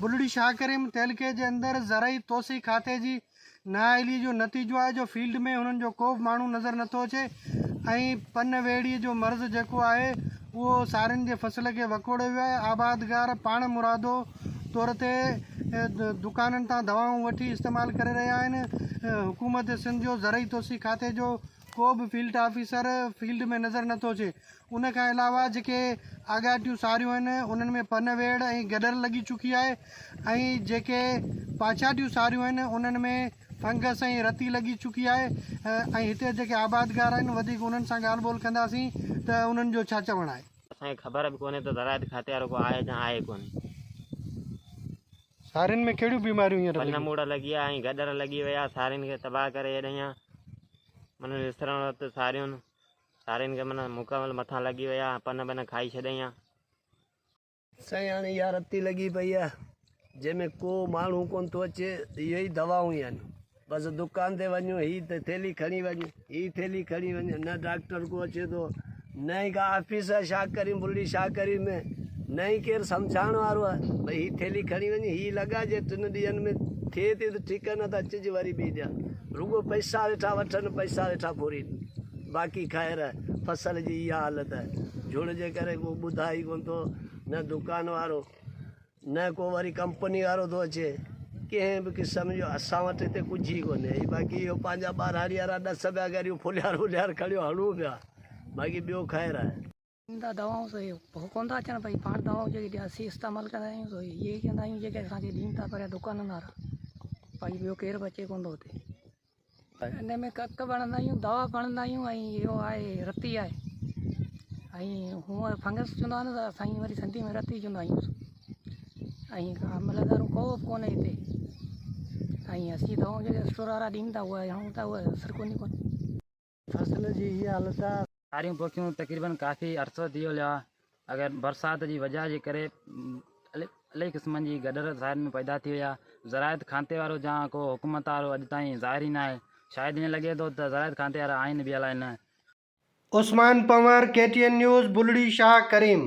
बुलड़ी शाह करीम तहलके जे अंदर ज़राई तोसी खाते जी नाअहली जो नतीजो आहे जो फील्ड में उन्हनि जो को बि माण्हू नज़र नथो अचे ऐं पन वेड़ीअ जो मर्ज़ जेको आहे उहो सारियुनि जे फसल खे वकोड़े वियो आहे। आबादगार पाण मुरादो तौर ते दुकाननि तां दवाऊं वठी इस्तेमालु करे रहिया आहिनि। हुकूमत सिंध जो ज़राई तोसी खाते जो को बि फील्ड ऑफिसर फील्ड में नज़र नथो अचे। उन खां अलावा जेके आगाटियूं सारियूं आहिनि उन्हनि में पन वेड़ ऐं गडर लॻी चुकी आहे ऐं जेके पाछाटियूं सारियूं आहिनि उन्हनि में फंगस ऐं रती लॻी चुकी आहे। ऐं हिते जेके आबादगार आहिनि वधीक उन्हनि सां ॻाल्हि ॿोल कंदासीं त उन्हनि जो छा चवणु आहे। असांखे ख़बर बि कोन्हे त ज़रायत खाते वारो को आहे या आहे कोन्हे। सारियुनि में कहिड़ियूं बीमारियूं हींअर पन मूड़ लॻी आहे ऐं गडर लॻी विया सारियुनि खे तबाह करे हेॾियां माना विसरण वक़्तु सारियुनि खे माना मुकमल मथां लॻी विया पन पन खाई छॾियईं। साईं हाणे इहा रती लॻी पई आहे जंहिंमें को माण्हू कोन थो अचे। इहे ई दवाऊं ई आहिनि। बसि दुकान ते वञो हीअ त थैली खणी वञ हीअ थैली खणी वञ। न डॉक्टर को अचे थो न ई का ऑफिसर छा करी बुलड़ी छा करी में न ई केरु सम्झाइण वारो आहे। भई हीअ थैली खणी वञ हीअ लॻाइजे 3 ॾींहंनि में थिए थी त ठीकु आहे न त अचिजे वरी ॿी ॾिया। रुॻो पैसा वेठा वठनि पैसा वेठा फूरीनि बाक़ी ख़ैर फसल जी इहा हालत आहे। जुड़ जे करे को ॿुधाए ई कोन थो न दुकान वारो न को वरी कंपनी वारो थो अचे कंहिं बि क़िस्म जो। असां वटि हिते कुझु ई कोन्हे। बाक़ी इहो पंहिंजा ॿारहाड़ी वारा ॾस पिया करियूं फुलियार वुलियार खणियो हणूं पिया बाक़ी ॿियो ख़ैर आहे। दवाऊं सही कोन था अचनि भई पाण दवाऊं जेके असीं इस्तेमालु कंदा आहियूं सो इहे ई कंदा आहियूं जेके असांखे ॾियनि था पर दुकाननि वारा भई ॿियो केरु बि अचे कोन थो हुते। हिन में कक भणंदा आहियूं दवा भणंदा आहियूं ऐं इहो आहे रती आहे ऐं हूअं फंगस चवंदा आहिनि त असां वरी सिंधी में रती चवंदा आहियूं ऐं अमलदार को बि कोन्हे हिते ऐं असीं दवाऊं जेके स्टोर वारा ॾियनि था उहा हणूं था उहा असरु कोन्हे। फसल जी हीअ हालत आहे। सारियूं पोखियूं तक़रीबन काफ़ी अरसो थी वियो आहे। अगरि बरसाति जी वजह जे करे इलाही क़िस्मनि जी गडर साइड में पैदा थी विया। ज़रायत खाते वारो या को हुकूमत वारो अॼु ताईं ज़ाहिर ई न आहे। शायदि ईअं लॻे थो त ज़रायत खाते वारा आहिनि बि अलाए न। उस्मान पंवर KTN न्यूज़ बुलड़ी शाह करीम।